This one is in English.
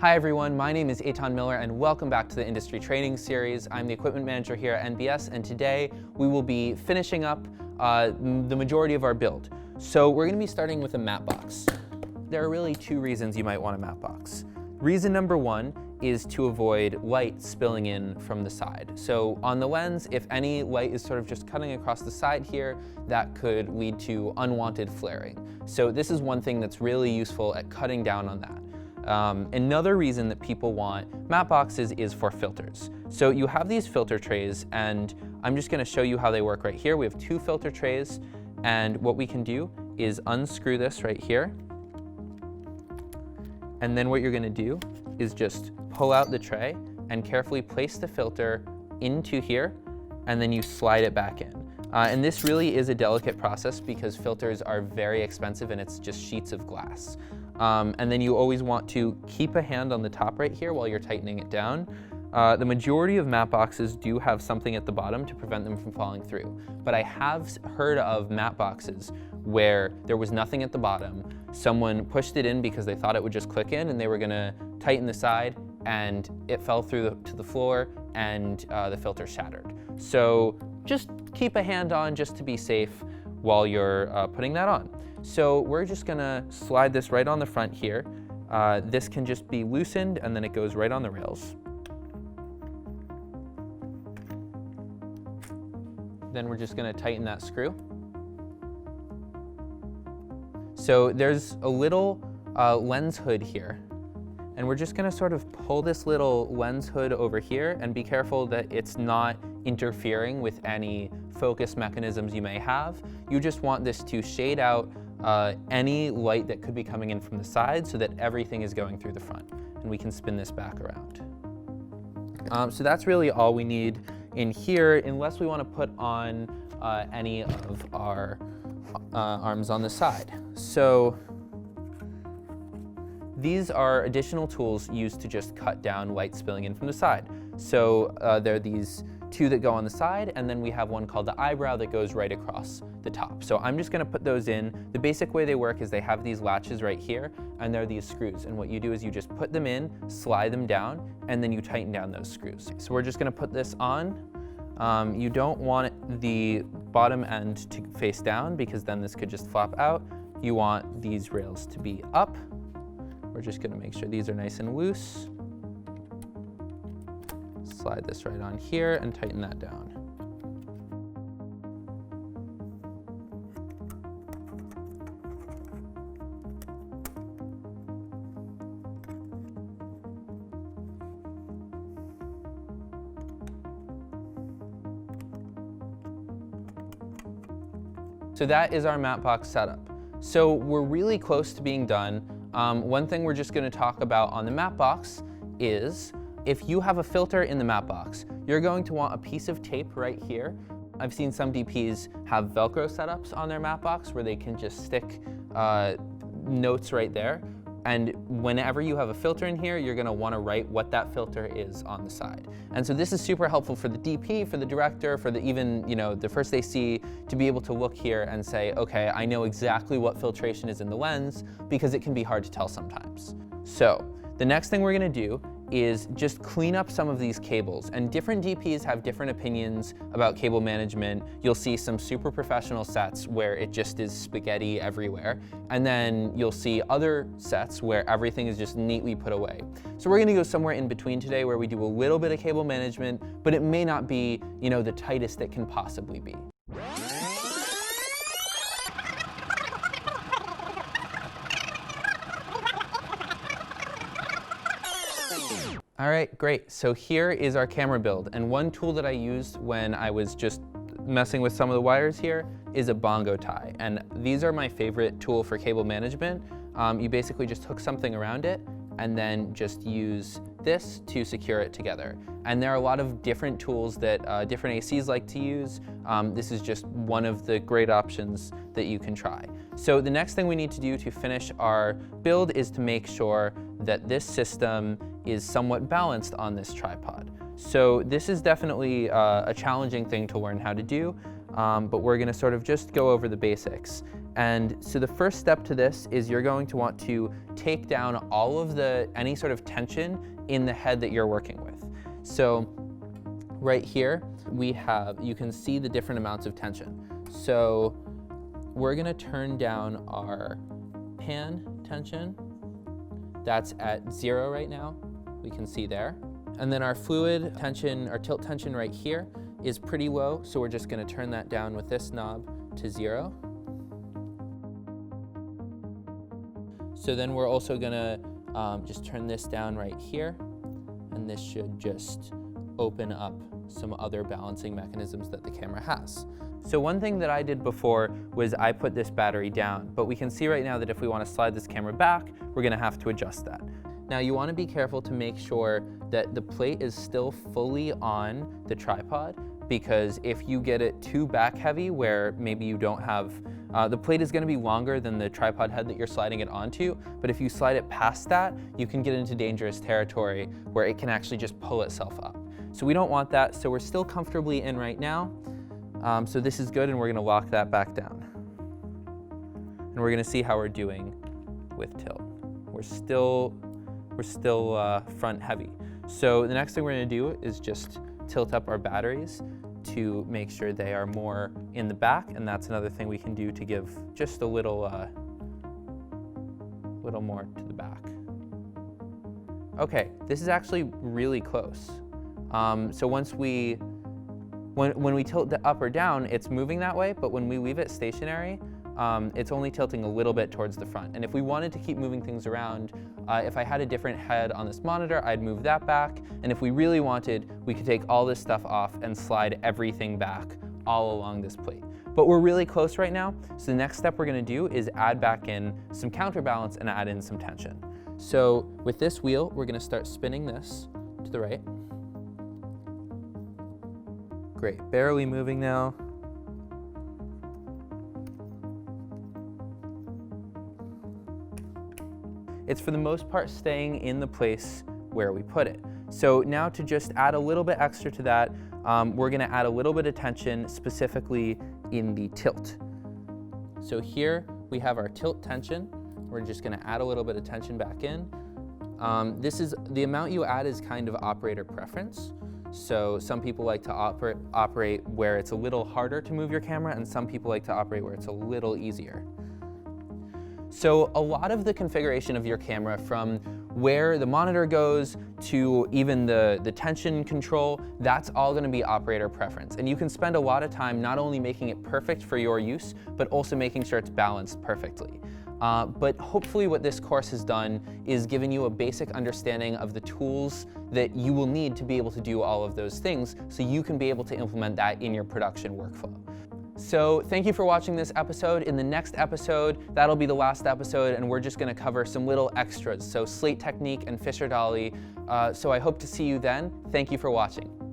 Hi everyone, my name is Eitan Miller and welcome back to the Industry Training Series. I'm the equipment manager here at NBS and today we will be finishing up the majority of our build. So we're going to be starting with a matte box. There are really two reasons you might want a matte box. Reason number one is to avoid light spilling in from the side. So on the lens, if any light is sort of just cutting across the side here, that could lead to unwanted flaring. So this is one thing that's really useful at cutting down on that. Another reason that people want matte boxes is for filters. So you have these filter trays and I'm just going to show you how they work right here. We have two filter trays and what we can do is unscrew this right here. And then what you're going to do is just pull out the tray and carefully place the filter into here and then you slide it back in. And this really is a delicate process because filters are very expensive and it's just sheets of glass. And then you always want to keep a hand on the top right here while you're tightening it down. The majority of matte boxes do have something at the bottom to prevent them from falling through. But I have heard of matte boxes where there was nothing at the bottom. Someone pushed it in because they thought it would just click in and they were gonna tighten the side and it fell through to the floor and the filter shattered. So just keep a hand on just to be safe while you're putting that on. So we're just gonna slide this right on the front here. This can just be loosened and then it goes right on the rails. Then we're just gonna tighten that screw. So there's a little lens hood here. And we're just gonna sort of pull this little lens hood over here and be careful that it's not interfering with any focus mechanisms you may have. You just want this to shade out any light that could be coming in from the side so that everything is going through the front. And we can spin this back around. So that's really all we need in here unless we want to put on any of our arms on the side. So these are additional tools used to just cut down light spilling in from the side. So there are these two that go on the side, and then we have one called the eyebrow that goes right across the top. So I'm just gonna put those in. The basic way they work is they have these latches right here, and they're these screws. And what you do is you just put them in, slide them down, and then you tighten down those screws. So we're just gonna put this on. You don't want the bottom end to face down because then this could just flop out. You want these rails to be up. We're just gonna make sure these are nice and loose. Slide this right on here and tighten that down. So that is our matte box setup. So we're really close to being done. One thing we're just gonna talk about on the matte box is if you have a filter in the matte box, you're going to want a piece of tape right here. I've seen some DPs have Velcro setups on their matte box where they can just stick notes right there. And whenever you have a filter in here, you're gonna wanna write what that filter is on the side. And so this is super helpful for the DP, for the director, for the even, the first AC to be able to look here and say, okay, I know exactly what filtration is in the lens because it can be hard to tell sometimes. So the next thing we're gonna do is just clean up some of these cables. And different DPs have different opinions about cable management. You'll see some super professional sets where it just is spaghetti everywhere. And then you'll see other sets where everything is just neatly put away. So we're gonna go somewhere in between today where we do a little bit of cable management, but it may not be, the tightest it can possibly be. All right, great. So here is our camera build. And one tool that I used when I was just messing with some of the wires here is a bongo tie. And these are my favorite tool for cable management. You basically just hook something around it and then just use this to secure it together. And there are a lot of different tools that different ACs like to use. This is just one of the great options that you can try. So the next thing we need to do to finish our build is to make sure that this system is somewhat balanced on this tripod. So this is definitely a challenging thing to learn how to do. but we're gonna sort of just go over the basics. And so the first step to this is you're going to want to take down all of any sort of tension in the head that you're working with. So right here, you can see the different amounts of tension. So we're gonna turn down our pan tension. That's at 0 right now, we can see there. And then our fluid tension, our tilt tension right here is pretty low, so we're just gonna turn that down with this knob to 0. So then we're also gonna just turn this down right here, and this should just open up some other balancing mechanisms that the camera has. So one thing that I did before was I put this battery down, but we can see right now that if we want to slide this camera back, we're gonna have to adjust that. Now you want to be careful to make sure that the plate is still fully on the tripod, because if you get it too back heavy where maybe you don't have, the plate is going to be longer than the tripod head that you're sliding it onto, but if you slide it past that, you can get into dangerous territory where it can actually just pull itself up. So we don't want that, so we're still comfortably in right now. So this is good, and we're going to lock that back down. And we're going to see how we're doing with tilt. We're still front heavy. So the next thing we're going to do is just tilt up our batteries to make sure they are more in the back, and that's another thing we can do to give just a little more to the back. Okay, this is actually really close. So when we tilt it up or down, it's moving that way, but when we leave it stationary, it's only tilting a little bit towards the front. And if we wanted to keep moving things around, if I had a different head on this monitor, I'd move that back. And if we really wanted, we could take all this stuff off and slide everything back all along this plate. But we're really close right now. So the next step we're gonna do is add back in some counterbalance and add in some tension. So with this wheel, we're gonna start spinning this to the right. Great, barely moving now. It's for the most part staying in the place where we put it. So now to just add a little bit extra to that, we're gonna add a little bit of tension specifically in the tilt. So here we have our tilt tension. We're just gonna add a little bit of tension back in. The amount you add is kind of operator preference. So some people like to operate where it's a little harder to move your camera, and some people like to operate where it's a little easier. So a lot of the configuration of your camera, from where the monitor goes to even the tension control, that's all gonna be operator preference. And you can spend a lot of time not only making it perfect for your use, but also making sure it's balanced perfectly. But hopefully what this course has done is given you a basic understanding of the tools that you will need to be able to do all of those things, so you can be able to implement that in your production workflow. So thank you for watching this episode. In the next episode, that'll be the last episode, and we're just gonna cover some little extras, so slate technique and Fisher Dolly. So I hope to see you then. Thank you for watching.